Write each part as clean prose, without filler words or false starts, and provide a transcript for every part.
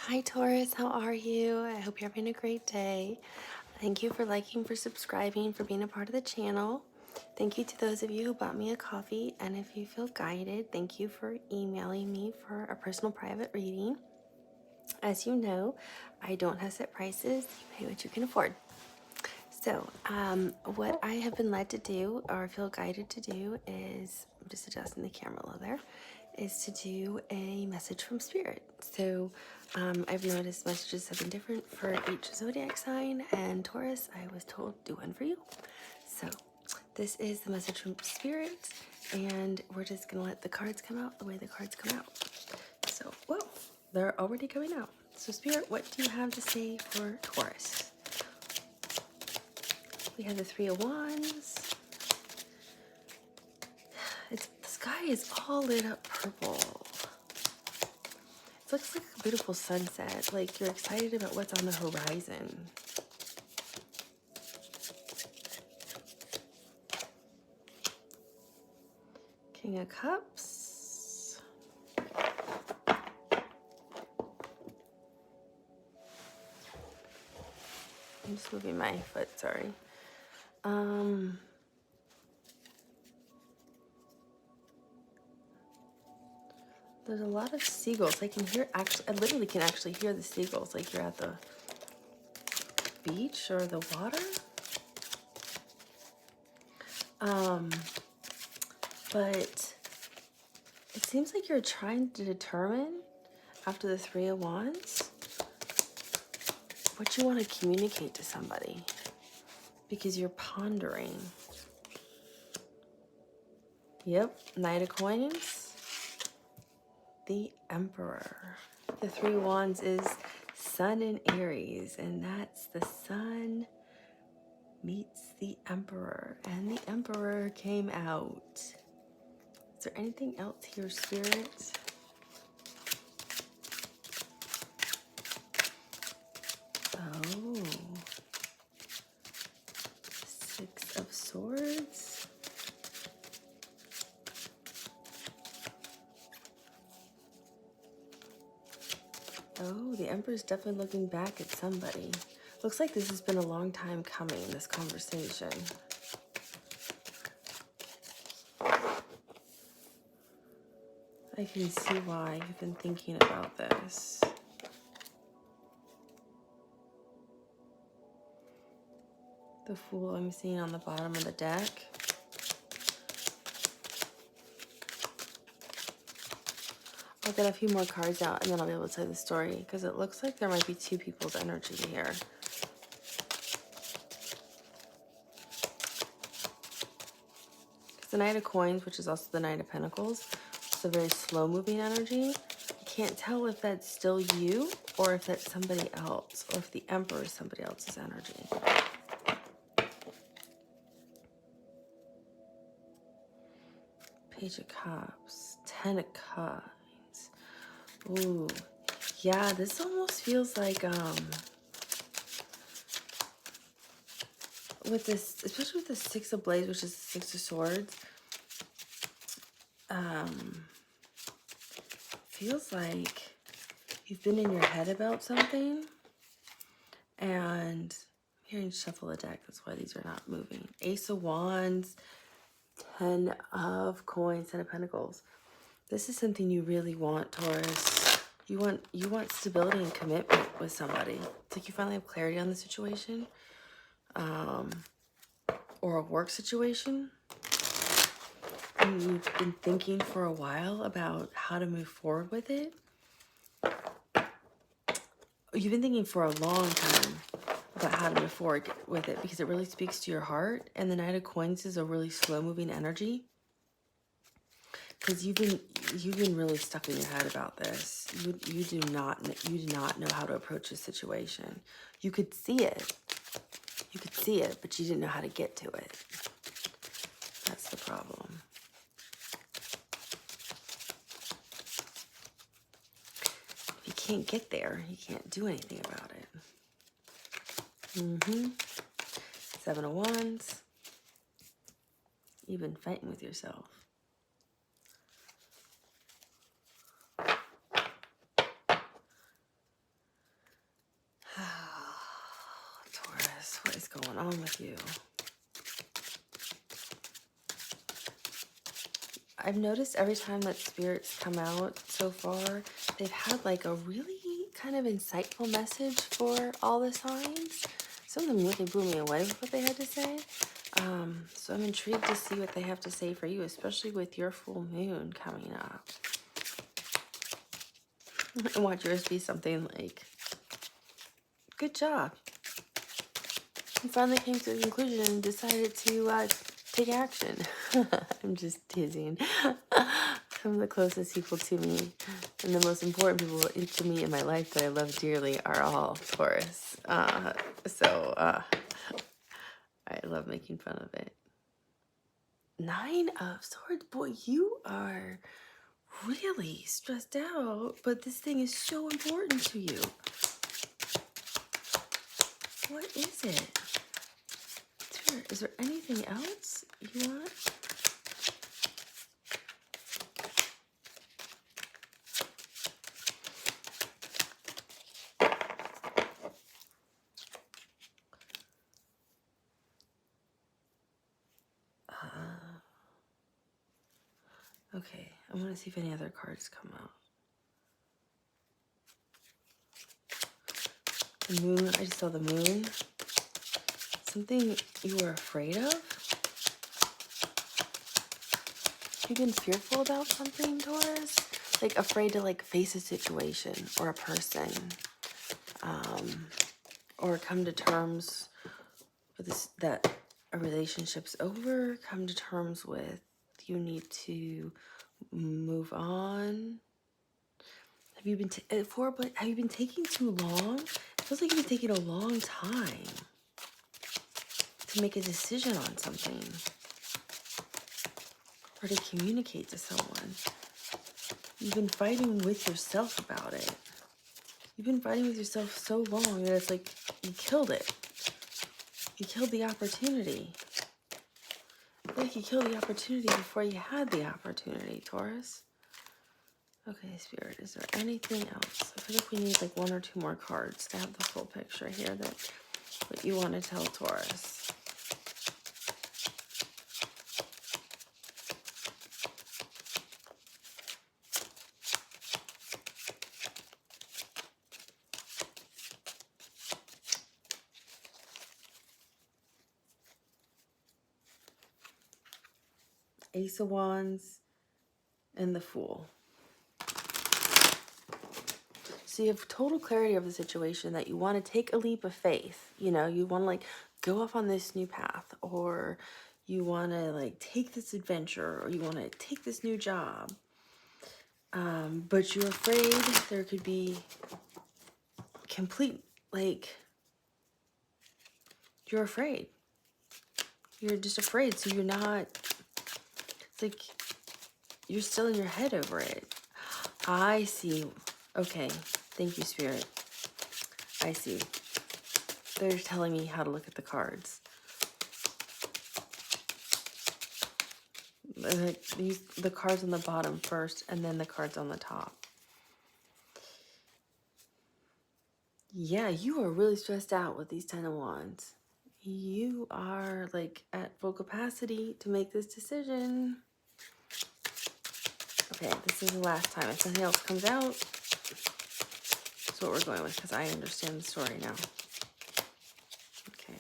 Hi Taurus, how are you? I hope you're having a great day. Thank you for liking, for subscribing, for being a part of the channel. Thank you to those of you who bought me a coffee, and if you feel guided, thank you for emailing me for a personal private reading. As you know, I don't have set prices. You pay what you can afford. So, what I have been led to do, or feel guided to do, is, I'm just adjusting the camera low there, is to do a message from Spirit. So, I've noticed messages have been different for each zodiac sign, and Taurus, I was told, do one for you. So, this is the message from Spirit, and we're just going to let the cards come out the way the cards come out. So, whoa, they're already coming out. So, Spirit, what do you have to say for Taurus? We have the Three of Wands. The sky is all lit up purple. It looks like a beautiful sunset, like you're excited about what's on the horizon. King of Cups. I'm just moving my foot, sorry. There's a lot of seagulls. I literally can actually hear the seagulls, like you're at the beach or the water. But it seems like you're trying to determine, after the Three of Wands, what you want to communicate to somebody, because you're pondering. Yep, Knight of Coins, the Emperor. The Three of Wands is Sun in Aries, and that's the Sun meets the Emperor, and the Emperor came out. Is there anything else here, Spirit? Oh, Six of Swords. Oh, the Emperor's definitely looking back at somebody. Looks like this has been a long time coming, this conversation. I can see why you've been thinking about this. The Fool I'm seeing on the bottom of the deck. I'll get a few more cards out and then I'll be able to tell the story, because it looks like there might be two people's energy here. The Knight of Coins, which is also the Knight of Pentacles, it's a very slow-moving energy. I can't tell if that's still you or if that's somebody else, or if the Emperor is somebody else's energy. Page of Cups, Ten of Cups. Ooh, yeah, this almost feels like, with this, especially with the Six of Blades, which is the Six of Swords, feels like you've been in your head about something, and I'm hearing shuffle the deck, that's why these are not moving. Ace of Wands, Ten of Coins, Ten of Pentacles. This is something you really want, Taurus. You want stability and commitment with somebody. It's like you finally have clarity on the situation, or a work situation. And you've been thinking for a while about how to move forward with it. You've been thinking for a long time about how to move forward with it, because it really speaks to your heart. And the Knight of Coins is a really slow-moving energy, because you've been really stuck in your head about this. You do not know how to approach this situation. You could see it, but you didn't know how to get to it. That's the problem. If you can't get there, you can't do anything about it. Seven of Wands. You've been fighting with yourself. going on with you. I've noticed every time that spirits come out so far, they've had like a really kind of insightful message for all the signs. Some of them really blew me away with what they had to say. So I'm intrigued to see what they have to say for you, especially with your full moon coming up. I want yours to be something like, good job. You finally came to a conclusion and decided to take action. I'm just teasing. Some of the closest people to me and the most important people to me in my life that I love dearly are all Taurus. So I love making fun of it. 9 of Swords. Boy, you are really stressed out, but this thing is so important to you. What is it? Is there anything else you want? Okay, I want to see if any other cards come out. The moon, I just saw the moon. Something you were afraid of? You've been fearful about something, Taurus? Like afraid to like face a situation or a person. Or come to terms with this, that a relationship's over. Come to terms with you need to move on. Have you been have you been taking too long? It feels like you've been taking a long time to make a decision on something or to communicate to someone. You've been fighting with yourself about it. You've been fighting with yourself so long that it's like you killed it. You killed the opportunity. I feel like you killed the opportunity before you had the opportunity, Taurus. Okay, Spirit, is there anything else? I feel like we need like 1 or 2 more cards to have the full picture here that what you want to tell Taurus. Ace of Wands and the Fool. So you have total clarity of the situation that you want to take a leap of faith. You know, you want to like go off on this new path, or you want to like take this adventure, or you want to take this new job. But you're afraid there could be complete, like, you're afraid. You're just afraid. So you're not, it's like, you're still in your head over it. I see. Okay. Thank you, Spirit. I see. They're telling me how to look at the cards. The cards on the bottom first, and then the cards on the top. Yeah, you are really stressed out with these 10 of Wands. You are like at full capacity to make this decision. Okay, this is the last time. If something else comes out, that's what we're going with, because I understand the story now. Okay.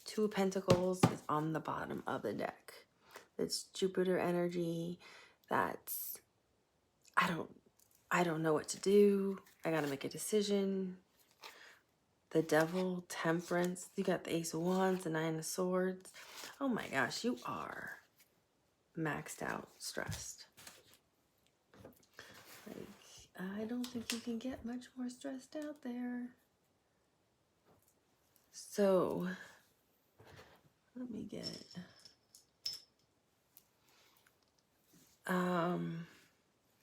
2 of Pentacles is on the bottom of the deck. It's Jupiter energy. That's, I don't know what to do. I gotta make a decision. The Devil, Temperance. You got the Ace of Wands, the 9 of Swords. Oh my gosh, you are maxed out, stressed. Like, I don't think you can get much more stressed out there. So, let me get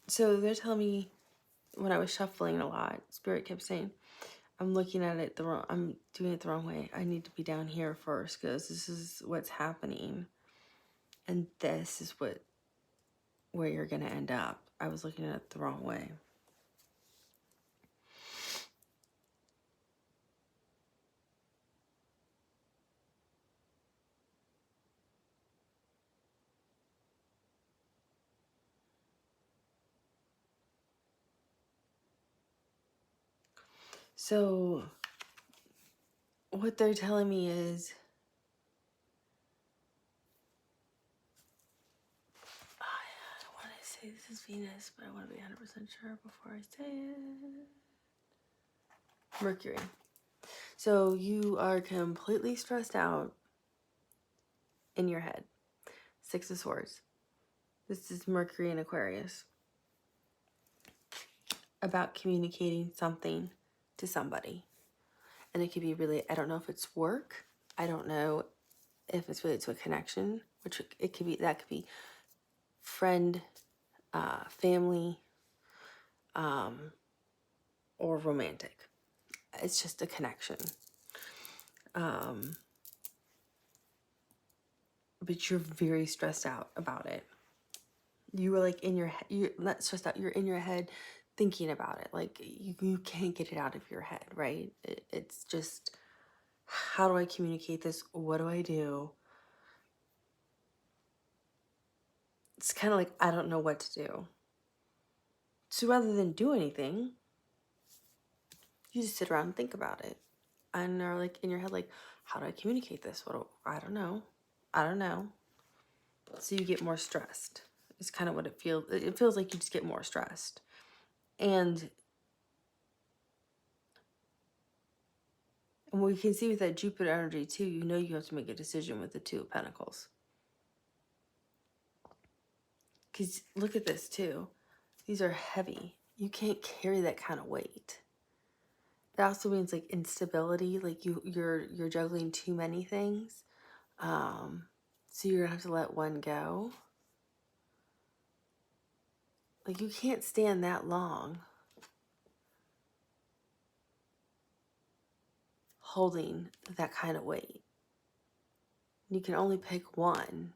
so they're telling me when I was shuffling a lot, Spirit kept saying, I'm looking at it I'm doing it the wrong way. I need to be down here first because this is what's happening. And this is where you're going to end up. I was looking at it the wrong way. So what they're telling me is, I want to say this is Venus, but I want to be 100% sure before I say it. Mercury. So you are completely stressed out in your head. 6 of Swords. This is Mercury in Aquarius. About communicating something to somebody. And it could be really, I don't know if it's work. I don't know if it's related to a connection, which it could be, that could be friend, family, or romantic. It's just a connection. But you're very stressed out about it. You were like in your head, you're not stressed out, you're in your head thinking about it. Like you can't get it out of your head, right? It's just, how do I communicate this? What do I do? It's kind of like, I don't know what to do. So rather than do anything, you just sit around and think about it. And are like in your head, like, how do I communicate this? I don't know. I don't know. So you get more stressed. It's kind of what it feels. It feels like you just get more stressed. And we can see with that Jupiter energy too, you know you have to make a decision with the Two of Pentacles. Because look at this too. These are heavy. You can't carry that kind of weight. That also means like instability, like you're juggling too many things. So you're gonna have to let one go. Like you can't stand that long holding that kind of weight. You can only pick one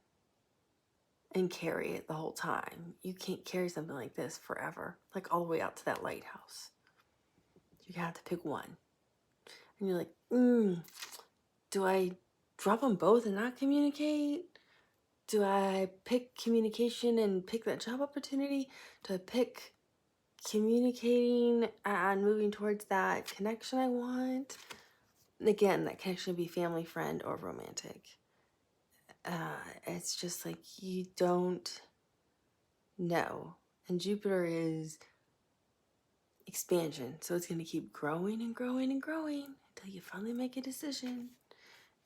and carry it the whole time. You can't carry something like this forever, like all the way out to that lighthouse. You have to pick one. And you're like, do I drop them both and not communicate? Do I pick communication and pick that job opportunity? Do I pick communicating and moving towards that connection I want? And again, that connection would be family, friend, or romantic. It's just like you don't know. And Jupiter is expansion. So it's going to keep growing and growing and growing until you finally make a decision.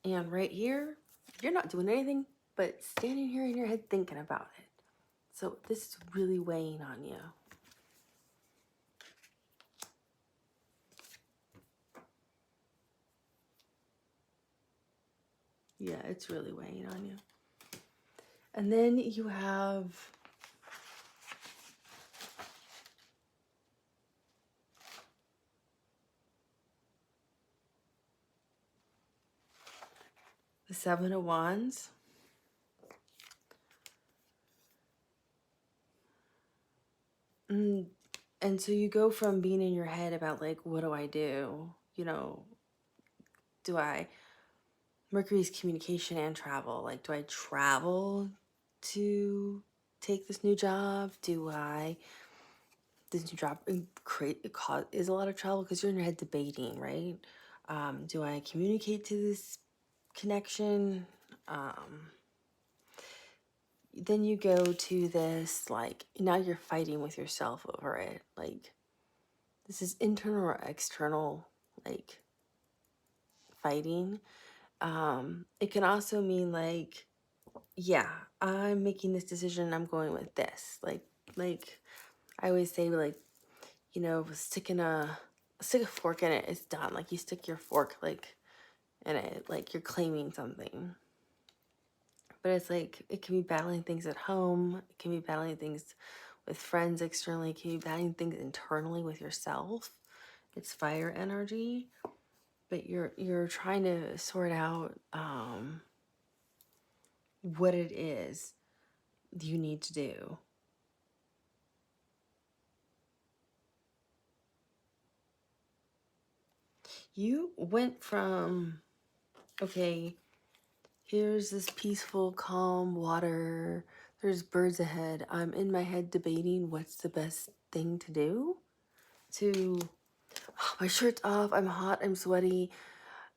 And right here, you're not doing anything but standing here in your head thinking about it. So this is really weighing on you. Yeah, it's really weighing on you. And then you have the Seven of Wands. And so you go from being in your head about like, what do I do? You know, Mercury's communication and travel. Like, do I travel to take this new job? This new job is a lot of travel because you're in your head debating, right? Do I communicate to this connection? Then you go to this, like, now you're fighting with yourself over it. Like, this is internal or external, like, fighting. It can also mean, like, yeah, I'm making this decision, I'm going with this. Like I always say, like, you know, stick a fork in it, it's done. Like, you stick your fork, like, in it, like you're claiming something. But it's like, it can be battling things at home. It can be battling things with friends externally. It can be battling things internally with yourself. It's fire energy. But you're trying to sort out what it is you need to do. You went from, okay, here's this peaceful, calm water. There's birds ahead. I'm in my head debating what's the best thing to do. To Oh, my shirt's off, I'm hot, I'm sweaty,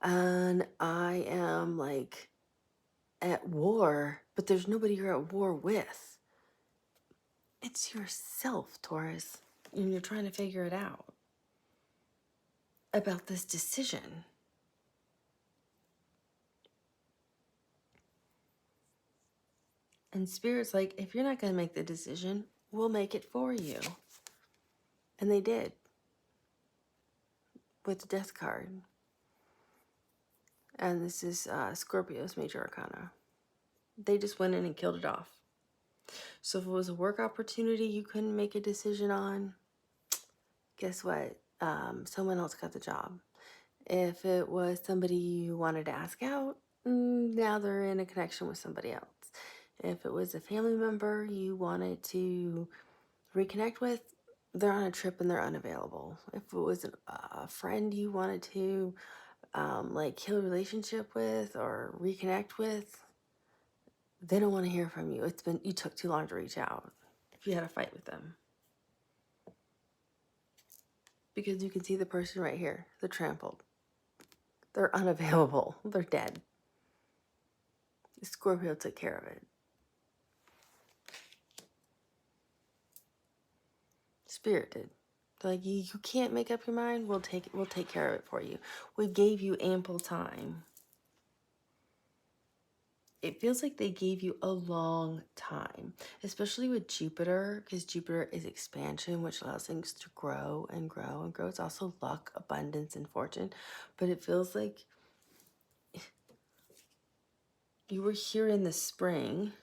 and I am like at war, but there's nobody you're at war with. It's yourself, Taurus, and you're trying to figure it out about this decision. And Spirit's like, if you're not going to make the decision, we'll make it for you. And they did. With the Death card. And this is Scorpio's major arcana. They just went in and killed it off. So if it was a work opportunity you couldn't make a decision on, guess what? Someone else got the job. If it was somebody you wanted to ask out, now they're in a connection with somebody else. If it was a family member you wanted to reconnect with, they're on a trip and they're unavailable. If it was a friend you wanted to like heal a relationship with or reconnect with, they don't want to hear from you. You took too long to reach out. If you had a fight with them. Because you can see the person right here. They're trampled. They're unavailable. They're dead. Scorpio took care of it. Spirit did. They're like, you can't make up your mind. We'll take care of it for you. We gave you ample time. It feels like they gave you a long time, especially with Jupiter, because Jupiter is expansion, which allows things to grow and grow and grow. It's also luck, abundance, and fortune. But it feels like you were here in the spring.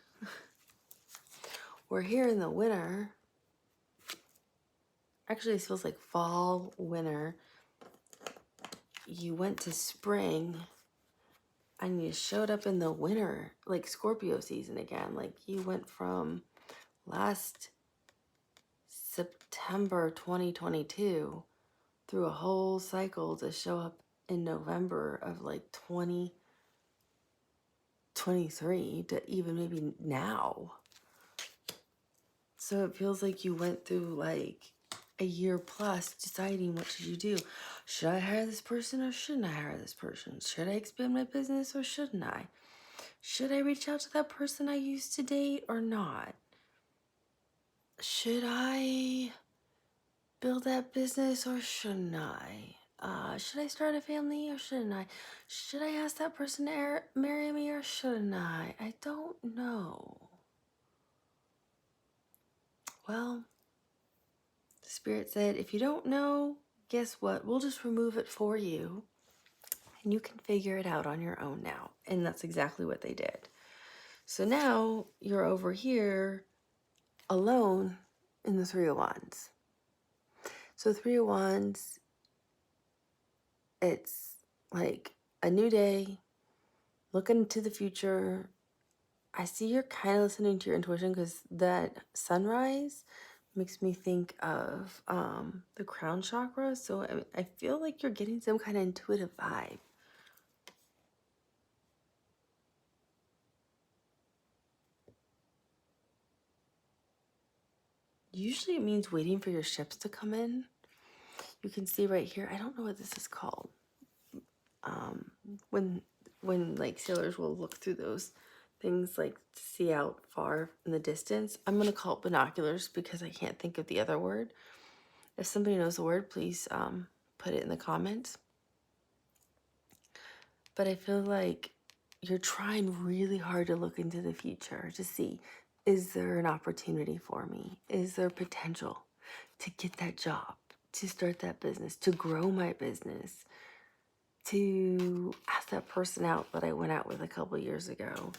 We're here in the winter. Actually, it feels like fall, winter. You went to spring and you showed up in the winter, like Scorpio season again. Like you went from last September 2022 through a whole cycle to show up in November of like 2023 to even maybe now. So it feels like you went through like a year plus deciding what should you do. Should I hire this person or shouldn't I hire this person? Should I expand my business or shouldn't I? Should I reach out to that person I used to date or not? Should I build that business or shouldn't I? Should I start a family or shouldn't I? Should I ask that person to marry me or shouldn't I? I don't know. Well, Spirit said, if you don't know, guess what? We'll just remove it for you and you can figure it out on your own now. And that's exactly what they did. So now you're over here alone in the Three of Wands. So Three of Wands, it's like a new day, looking into the future. I see you're kind of listening to your intuition because that sunrise makes me think of the crown chakra. So I feel like you're getting some kind of intuitive vibe. Usually it means waiting for your ships to come in. You can see right here, I don't know what this is called. When like sailors will look through those things like to see out far in the distance. I'm going to call it binoculars because I can't think of the other word. If somebody knows the word, please put it in the comments. But I feel like you're trying really hard to look into the future to see, is there an opportunity for me? Is there potential to get that job, to start that business, to grow my business, to ask that person out that I went out with a couple years ago,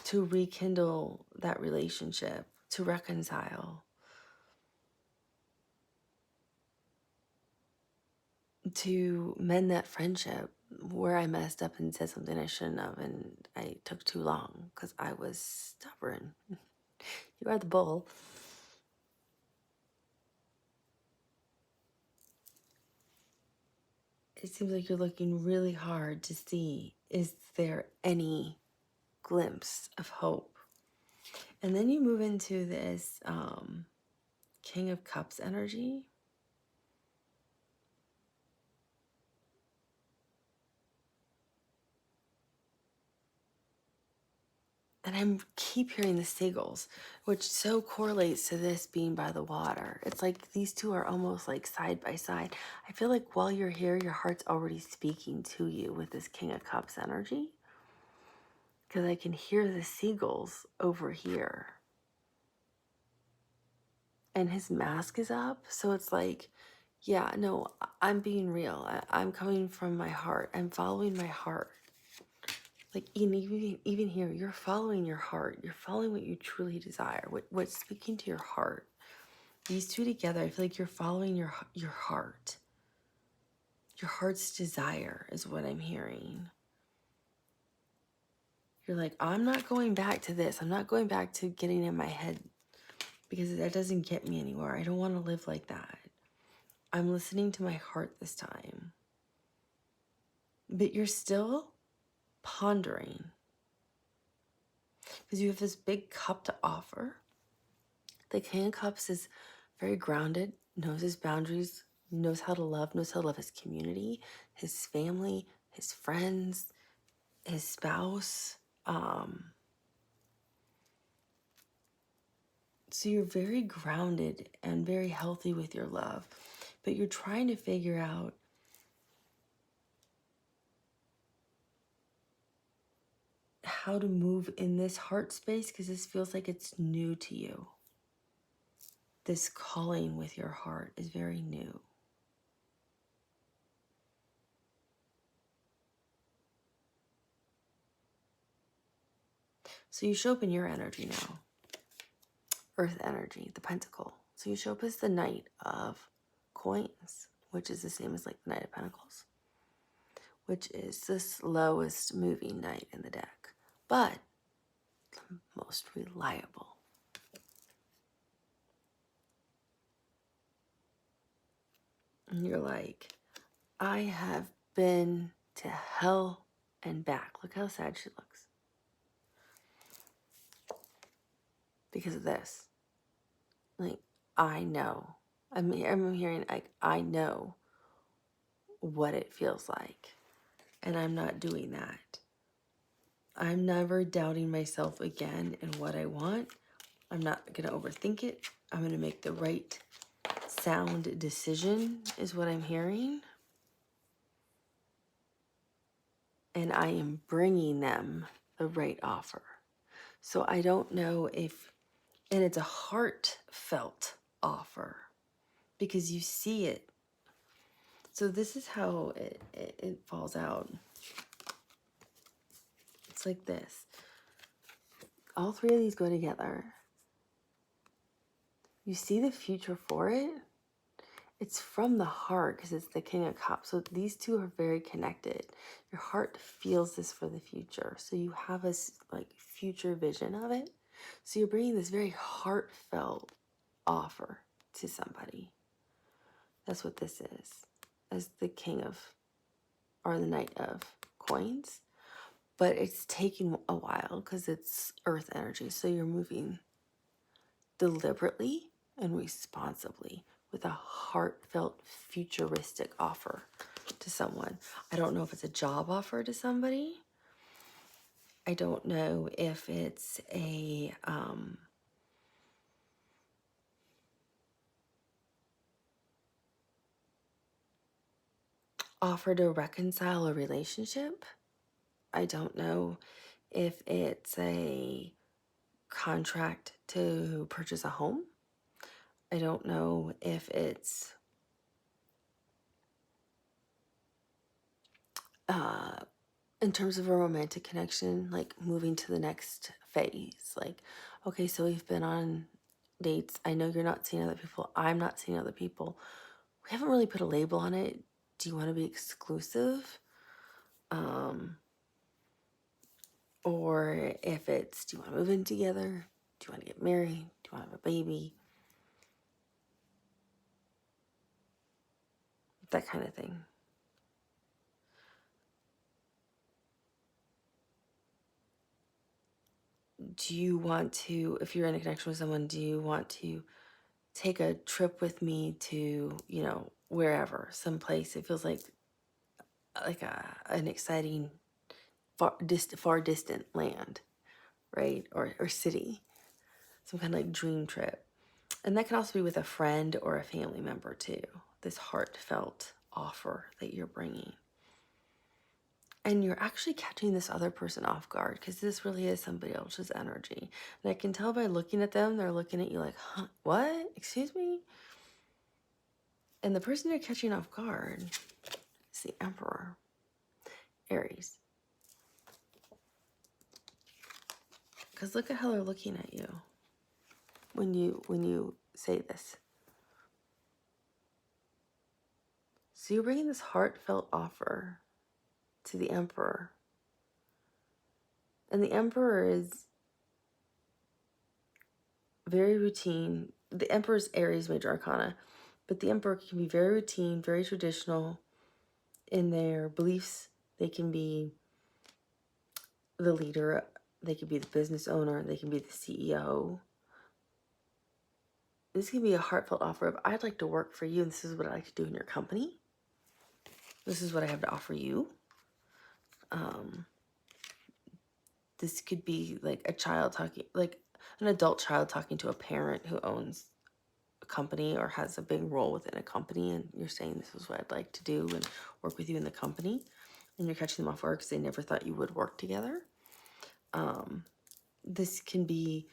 to rekindle that relationship, to reconcile, to mend that friendship where I messed up and said something I shouldn't have and I took too long because I was stubborn. You are the bull. It seems like you're looking really hard to see, is there any glimpse of hope? And then you move into this King of Cups energy. And I keep hearing the seagulls, which so correlates to this being by the water. It's like these two are almost like side by side. I feel like while you're here, your heart's already speaking to you with this King of Cups energy. Because I can hear the seagulls over here. And his mask is up. So it's like, yeah, no, I'm being real. I'm coming from my heart. I'm following my heart. Like even here, you're following your heart. You're following what you truly desire. What's speaking to your heart. These two together, I feel like you're following your heart. Your heart's desire is what I'm hearing. You're like, I'm not going back to this. I'm not going back to getting in my head because that doesn't get me anywhere. I don't want to live like that. I'm listening to my heart this time. But you're still pondering because you have this big cup to offer. The King of Cups is very grounded, knows his boundaries, knows how to love his community, his family, his friends, his spouse. So you're very grounded and very healthy with your love, but you're trying to figure out how to move in this heart space because this feels like it's new to you. This calling with your heart is very new. So you show up in your energy now. Earth energy, the pentacle. So you show up as the Knight of Coins, which is the same as like the Knight of Pentacles, which is the slowest moving knight in the deck, but the most reliable. And you're like, I have been to hell and back. Look how sad she looks. Because of this. Like, I know. I'm hearing, like, I know what it feels like. And I'm not doing that. I'm never doubting myself again in what I want. I'm not going to overthink it. I'm going to make the right sound decision is what I'm hearing. And I am bringing them the right offer. So I don't know if, and it's a heartfelt offer because you see it. So this is how it falls out. It's like this. All three of these go together. You see the future for it. It's from the heart because it's the King of Cups. So these two are very connected. Your heart feels this for the future. So you have a like future vision of it. So you're bringing this very heartfelt offer to somebody. That's what this is. As the King of, or the Knight of Coins. But it's taking a while because it's earth energy. So you're moving deliberately and responsibly with a heartfelt futuristic offer to someone. I don't know if it's a job offer to somebody. I don't know if it's a offer to reconcile a relationship. I don't know if it's a contract to purchase a home. I don't know if it's in terms of a romantic connection, like moving to the next phase. Like, okay, so we've been on dates. I know you're not seeing other people. I'm not seeing other people. We haven't really put a label on it. Do you want to be exclusive? Or if it's, do you want to move in together? Do you want to get married? Do you want to have a baby? That kind of thing. Do you want to, if you're in a connection with someone, do you want to take a trip with me to, you know, wherever, someplace? It feels like an exciting, far distant land, right? Or city, some kind of like dream trip. And that can also be with a friend or a family member too. This heartfelt offer that you're bringing. And you're actually catching this other person off guard because this really is somebody else's energy. And I can tell by looking at them, they're looking at you like, huh, what? Excuse me? And the person you're catching off guard is the Emperor, Aries. Because look at how they're looking at you when you say this. So you're bringing this heartfelt offer to the Emperor. And the Emperor is very routine. The Emperor's Aries major arcana, but the Emperor can be very routine, very traditional in their beliefs. They can be the leader, they can be the business owner, they can be the CEO. This can be a heartfelt offer of, I'd like to work for you, and this is what I'd like to do in your company. This is what I have to offer you. This could be like a child talking, like an adult child talking to a parent who owns a company or has a big role within a company, and you're saying this is what I'd like to do and work with you in the company, and you're catching them off guard because they never thought you would work together. This can be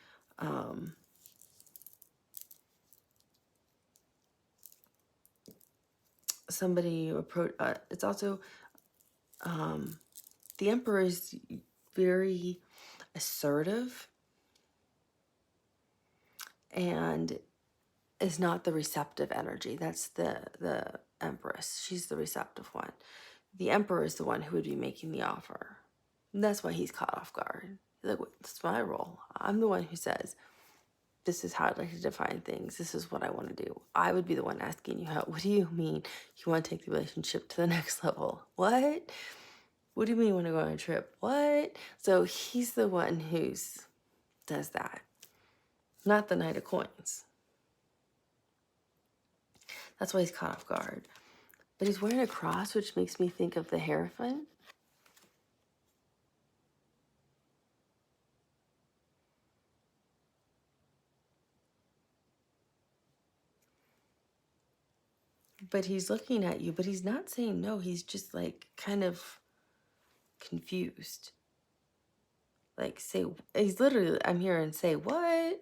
somebody approach. It's also the Emperor is very assertive and is not the receptive energy. That's the Empress. She's the receptive one. The Emperor is the one who would be making the offer. And that's why he's caught off guard. He's like, that's my role. I'm the one who says, this is how I'd like to define things. This is what I want to do. I would be the one asking you how. What do you mean you want to take the relationship to the next level? What? What do you mean you want to go on a trip? What? So he's the one who does that, not the Knight of Coins. That's why he's caught off guard. But he's wearing a cross, which makes me think of the Hierophant. But he's looking at you, but he's not saying no. He's just like kind of confused. Like, say, he's literally, I'm here and say, what?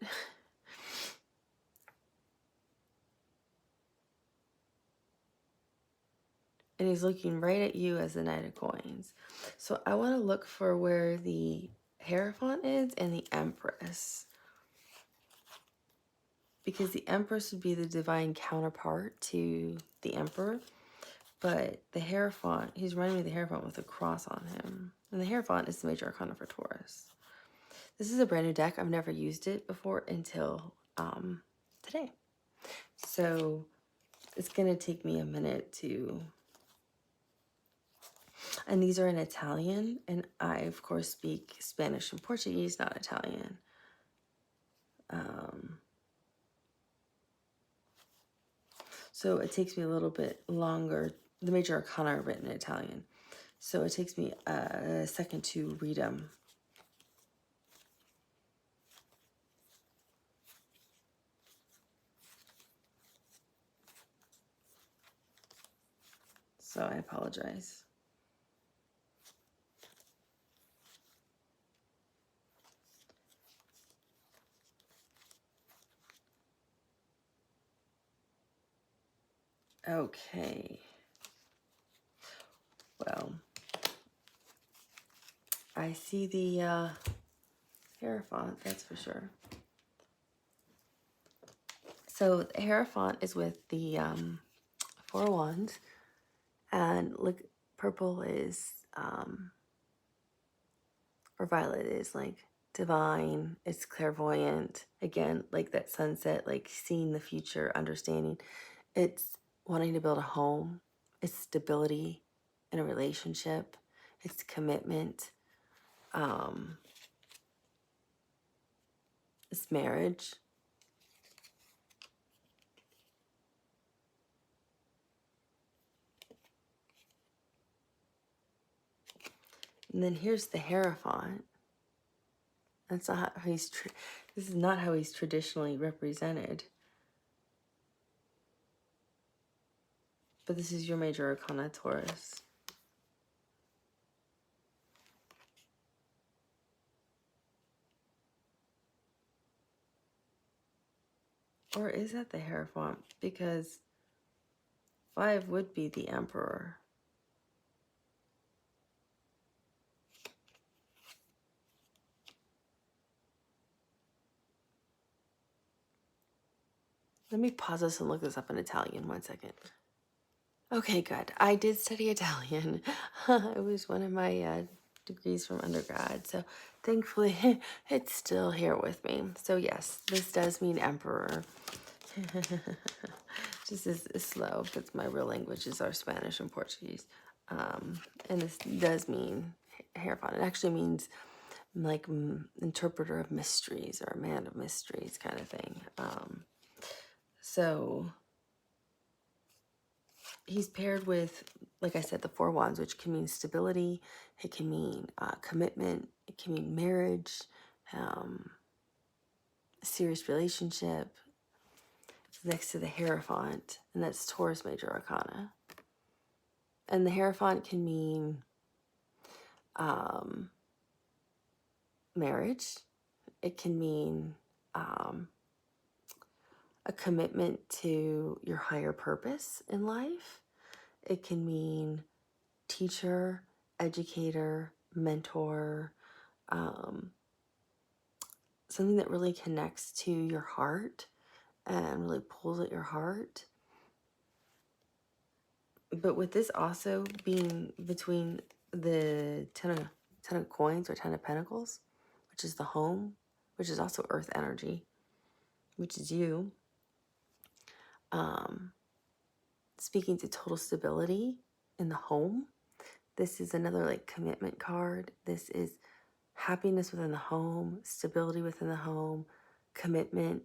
And he's looking right at you as the Knight of Coins. So I want to look for where the Hierophant is and the Empress. Because the Empress would be the divine counterpart to the Emperor. But the Hierophant, he's reminding me of the Hierophant with a cross on him. And the Hierophant is the major arcana for Taurus. This is a brand new deck. I've never used it before until today. So it's going to take me a minute to... And these are in Italian. And I, of course, speak Spanish and Portuguese, not Italian. So it takes me a little bit longer. The major arcana are written in Italian. So it takes me a second to read them. So I apologize. Okay. Well, I see the Hierophant, that's for sure. So the Hierophant is with the Four of Wands. And look, purple is, or violet is like divine. It's clairvoyant. Again, like that sunset, like seeing the future, understanding. It's wanting to build a home. It's stability in a relationship. It's commitment. It's marriage. And then here's the Hierophant. That's not how he's, this is not how he's traditionally represented. But this is your major arcana, Taurus. Or is that the Hierophant? Because 5 would be the Emperor. Let me pause this and look this up in Italian. 1 second. Okay, good. I did study Italian. It was one of my degrees from undergrad. So thankfully, it's still here with me. So yes, this does mean Emperor. Just is slow because my real languages are Spanish and Portuguese. And this does mean Hierophant. It actually means like interpreter of mysteries or man of mysteries kind of thing. So he's paired with, like I said, the 4 wands, which can mean stability. It can mean commitment. It can mean marriage, a serious relationship. It's next to the Hierophant, and that's Taurus major arcana. And the Hierophant can mean marriage. It can mean a commitment to your higher purpose in life. It can mean teacher, educator, mentor, something that really connects to your heart and really pulls at your heart. But with this also being between the 10 of coins or 10 of pentacles, which is the home, which is also earth energy, which is you, speaking to total stability in the home. This is another like commitment card. This is happiness within the home, stability within the home, commitment.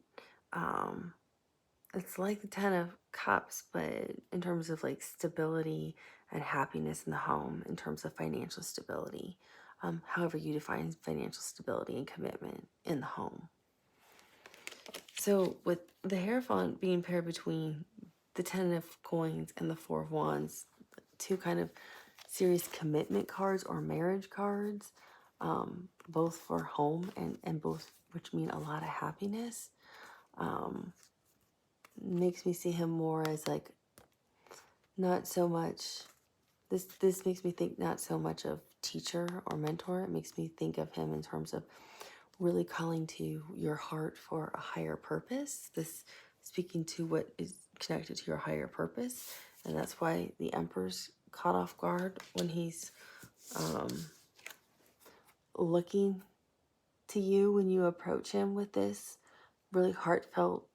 It's like the 10 of cups, but in terms of like stability and happiness in the home, in terms of financial stability, however you define financial stability and commitment in the home. So with the Hierophant being paired between the 10 of coins and the 4 of wands, 2 kind of serious commitment cards or marriage cards, both for home and both which mean a lot of happiness, makes me see him more as like not so much, this makes me think not so much of teacher or mentor. It makes me think of him in terms of really calling to your heart for a higher purpose. This speaking to what is connected to your higher purpose. And that's why the Emperor's caught off guard when he's looking to you when you approach him with this really heartfelt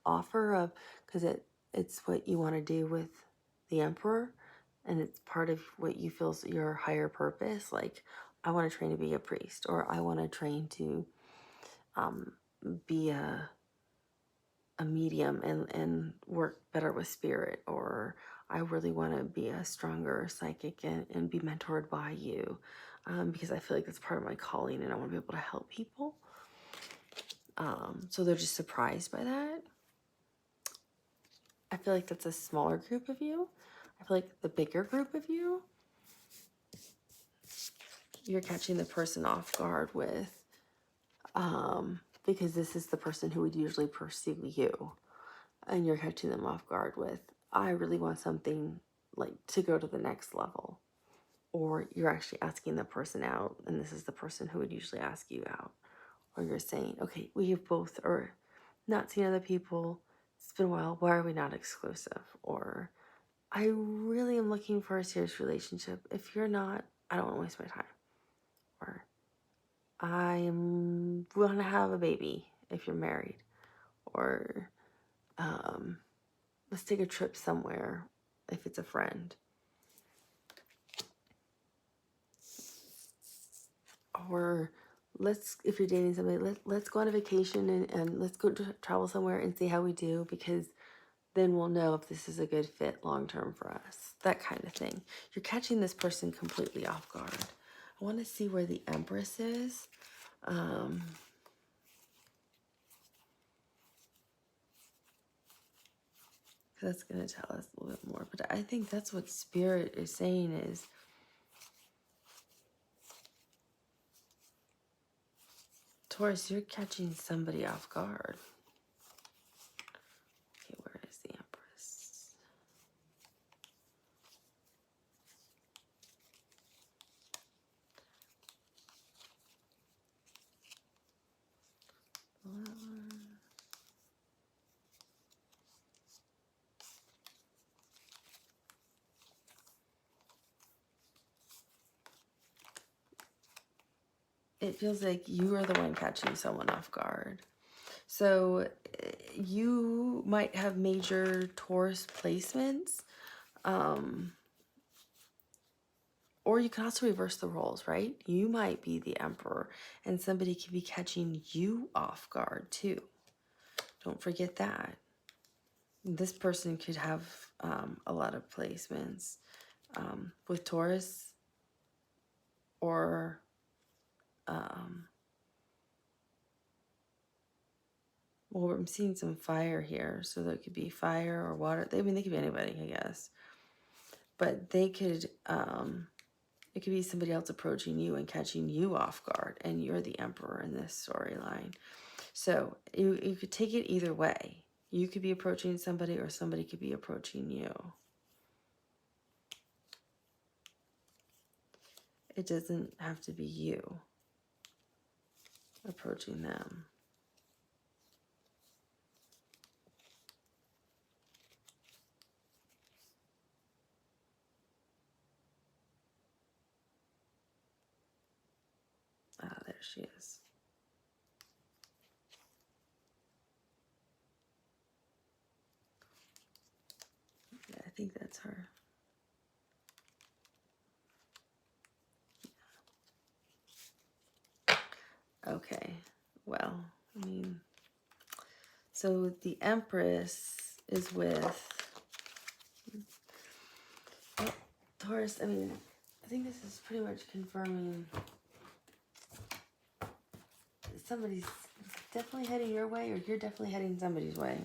offer of, because it's what you want to do with the Emperor, and it's part of what you feel is your higher purpose. Like, I want to train to be a priest, or I want to train to be a medium and work better with spirit, or I really want to be a stronger psychic and be mentored by you, because I feel like that's part of my calling and I want to be able to help people. So they're just surprised by that. I feel like that's a smaller group of you. I feel like the bigger group of you, you're catching the person off guard with, because this is the person who would usually pursue you. And you're catching them off guard with, I really want something like to go to the next level. Or you're actually asking the person out, and this is the person who would usually ask you out. Or you're saying, okay, we have both or not seen other people. It's been a while. Why are we not exclusive? Or I really am looking for a serious relationship. If you're not, I don't want to waste my time. Or I want to have a baby if you're married. Or let's take a trip somewhere if it's a friend. Or if you're dating somebody, let's go on a vacation and let's go travel somewhere and see how we do, because then we'll know if this is a good fit long term for us. That kind of thing. You're catching this person completely off guard. I want to see where the Empress is. That's going to tell us a little bit more. But I think that's what Spirit is saying is, Taurus, you're catching somebody off guard. Okay, where is the Empress? It feels like you are the one catching someone off guard. So you might have major Taurus placements. Or you can also reverse the roles, right? You might be the Emperor and somebody could be catching you off guard too. Don't forget that. This person could have a lot of placements with Taurus or well, I'm seeing some fire here. So there could be fire or water. I mean, they could be anybody, I guess. But they could, it could be somebody else approaching you and catching you off guard. And you're the Emperor in this storyline. So you could take it either way. You could be approaching somebody or somebody could be approaching you. It doesn't have to be you approaching them. Ah, there she is. Yeah, I think that's her. Okay, well, I mean, so the Empress is with Taurus. I mean, I think this is pretty much confirming somebody's definitely heading your way or you're definitely heading somebody's way.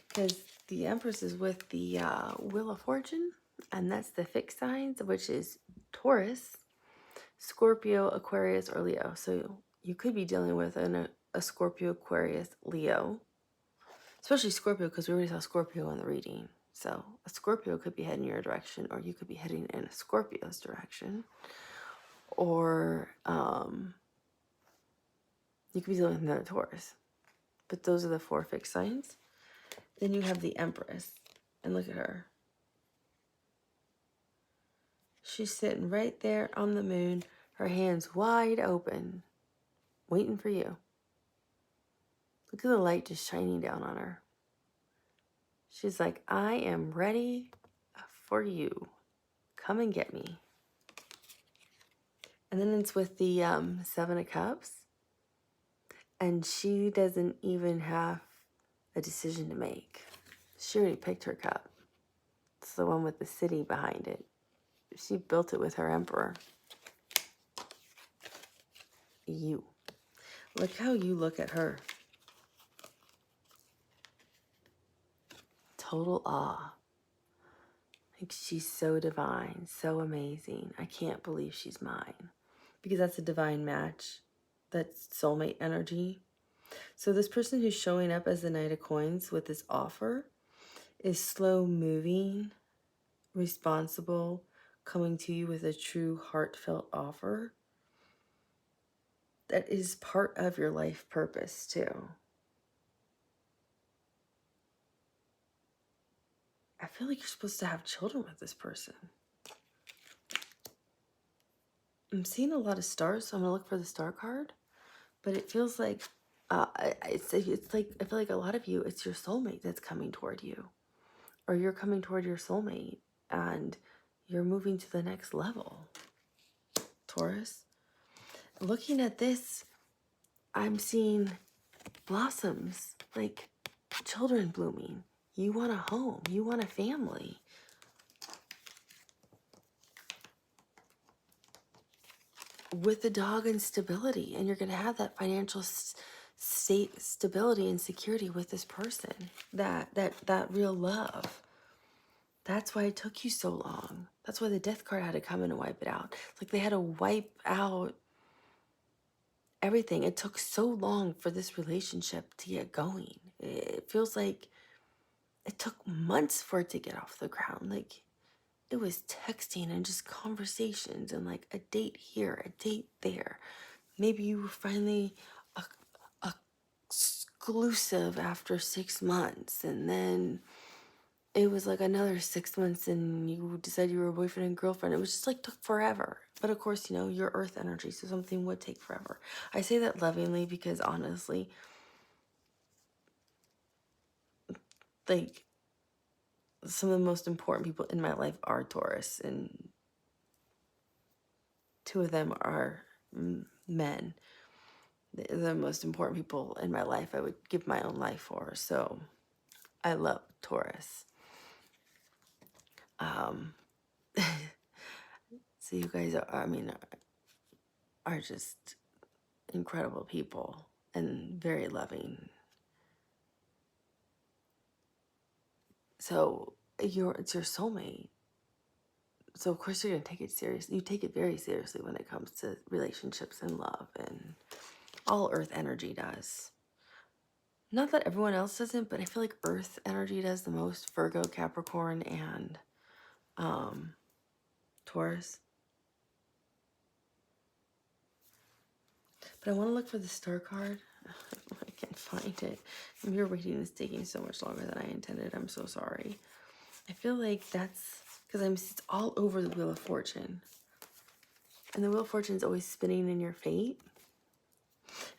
Because the Empress is with the Wheel of Fortune, and that's the fixed signs, which is Taurus, Scorpio, Aquarius, or Leo. So you could be dealing with a Scorpio, Aquarius, Leo. Especially Scorpio, because we already saw Scorpio in the reading. So a Scorpio could be heading your direction, or you could be heading in a Scorpio's direction. Or you could be dealing with another Taurus. But those are the 4 fixed signs. Then you have the Empress. And look at her. She's sitting right there on the moon, her hands wide open, waiting for you. Look at the light just shining down on her. She's like, I am ready for you. Come and get me. And then it's with the 7 of Cups. And she doesn't even have a decision to make. She already picked her cup. It's the one with the city behind it. She built it with her Emperor. You. Look how you look at her. Total awe. Like she's so divine, so amazing. I can't believe she's mine. Because that's a divine match. That's soulmate energy. So this person who's showing up as the Knight of Coins with this offer is slow moving, responsible, coming to you with a true heartfelt offer that is part of your life purpose too. I feel like you're supposed to have children with this person. I'm seeing a lot of stars, so I'm going to look for the star card. But it feels like, it's like, I feel like a lot of you, it's your soulmate that's coming toward you. Or you're coming toward your soulmate and you're moving to the next level. Taurus. Looking at this, I'm seeing blossoms, like children blooming. You want a home. You want a family. with the dog and stability, and you're going to have that financial state stability and security with this person, that real love. That's why it took you so long. That's why the death card had to come in and wipe it out. It's like they had to wipe out everything. It took so long for this relationship to get going. It feels like it took months for it to get off the ground. Like, it was texting and just conversations and like a date here, a date there. Maybe you were finally exclusive after 6 months, and then it was like another 6 months and you decided you were a boyfriend and girlfriend. It was just like took forever. But of course, you're earth energy, so something would take forever. I say that lovingly because honestly, like, some of the most important people in my life are Taurus, and 2 of them are men. They're the most important people in my life I would give my own life for. So I love Taurus. So you guys are just incredible people and very loving. So it's your soulmate. So of course you're gonna take it serious. You take it very seriously when it comes to relationships and love, and all earth energy does. Not that everyone else doesn't, but I feel like earth energy does the most. Virgo, Capricorn, and Taurus. But I want to look for the star card. I can't find it. And your reading is taking so much longer than I intended. I'm so sorry. I feel like that's because it's all over the Wheel of Fortune. And the Wheel of Fortune is always spinning in your fate.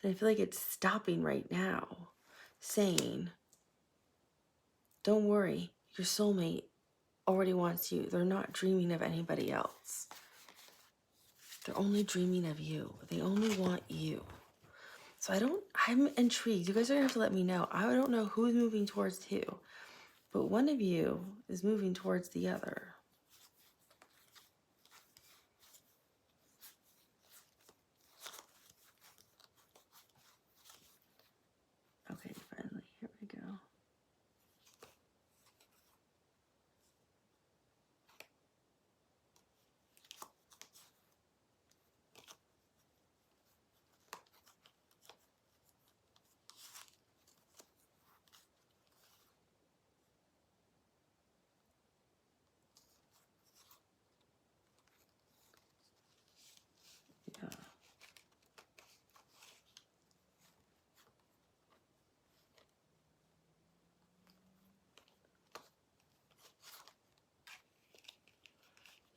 And I feel like it's stopping right now, saying, don't worry, your soulmate already wants you. They're not dreaming of anybody else. They're only dreaming of you. They only want you. So I'm intrigued. You guys are going to have to let me know. I don't know who's moving towards who, but one of you is moving towards the other. Okay, finally, here we go. Yeah.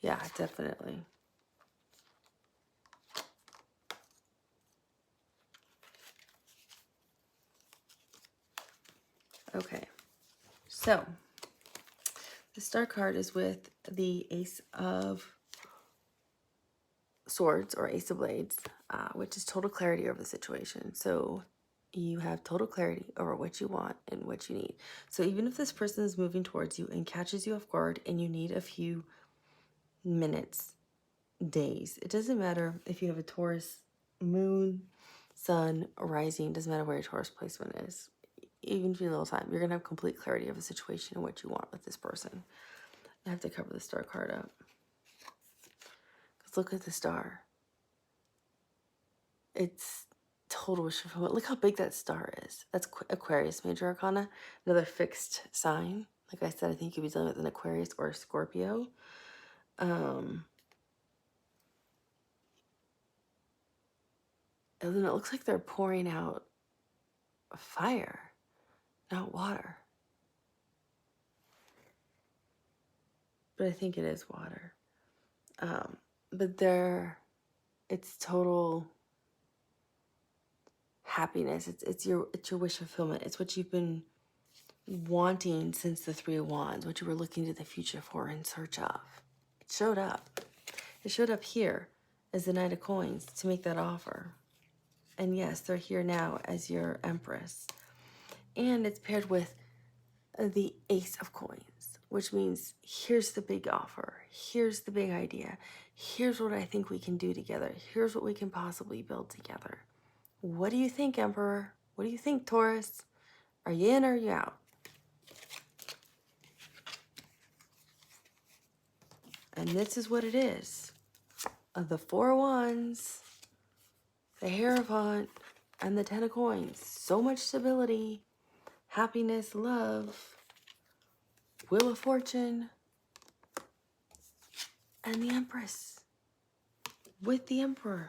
Yeah, definitely. Okay, so the star card is with the Ace of Swords or Ace of Blades, which is total clarity over the situation. So you have total clarity over what you want and what you need. So even if this person is moving towards you and catches you off guard and you need a few minutes, days, it doesn't matter if you have a Taurus moon, sun, rising, doesn't matter where your Taurus placement is. Even if you need a little time, you're going to have complete clarity of the situation and what you want with this person. I have to cover the star card up. Because look at the star. It's total wish fulfillment. Look how big that star is. That's Aquarius, Major Arcana. Another fixed sign. Like I said, I think you'll be dealing with an Aquarius or a Scorpio. And then it looks like they're pouring out fire, not water. But I think it is water. But it's total happiness. It's your wish fulfillment. It's what you've been wanting since the Three of Wands, what you were looking to the future for in search of. It showed up. It showed up here as the Knight of Coins to make that offer. And yes, they're here now as your Empress. And it's paired with the Ace of Coins, which means here's the big offer. Here's the big idea. Here's what I think we can do together. Here's what we can possibly build together. What do you think, Emperor? What do you think, Taurus? Are you in or are you out? And this is what it is. Of the 4 of Wands, the Hierophant, and the 10 of Coins. So much stability, happiness, love, Wheel of Fortune, and the Empress. With the Emperor.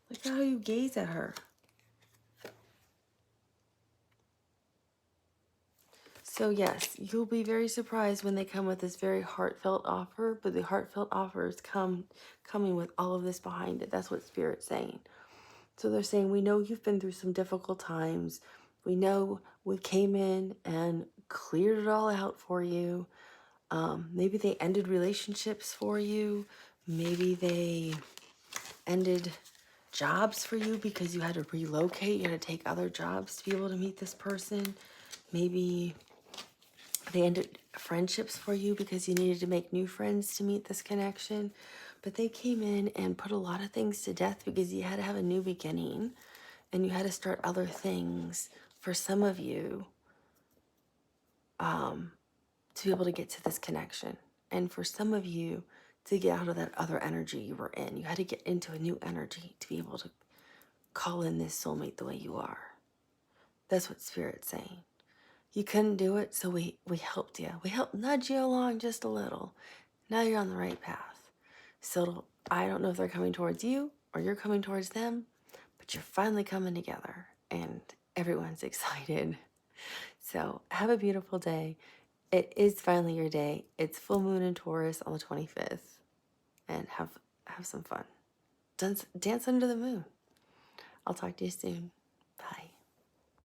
Look at how you gaze at her. So yes, you'll be very surprised when they come with this very heartfelt offer, but the heartfelt offer is coming with all of this behind it. That's what Spirit's saying. So they're saying, we know you've been through some difficult times. We know we came in and cleared it all out for you. Maybe they ended relationships for you. Maybe they ended jobs for you because you had to relocate. You had to take other jobs to be able to meet this person. Maybe they ended friendships for you because you needed to make new friends to meet this connection. But they came in and put a lot of things to death because you had to have a new beginning and you had to start other things for some of you to be able to get to this connection. And for some of you to get out of that other energy you were in. You had to get into a new energy to be able to call in this soulmate the way you are. That's what Spirit's saying. You couldn't do it, so we helped you. We helped nudge you along just a little. Now you're on the right path. So I don't know if they're coming towards you or you're coming towards them, but you're finally coming together and everyone's excited. So have a beautiful day. It is finally your day. It's full moon in Taurus on the 25th. And have some fun. Dance under the moon. I'll talk to you soon.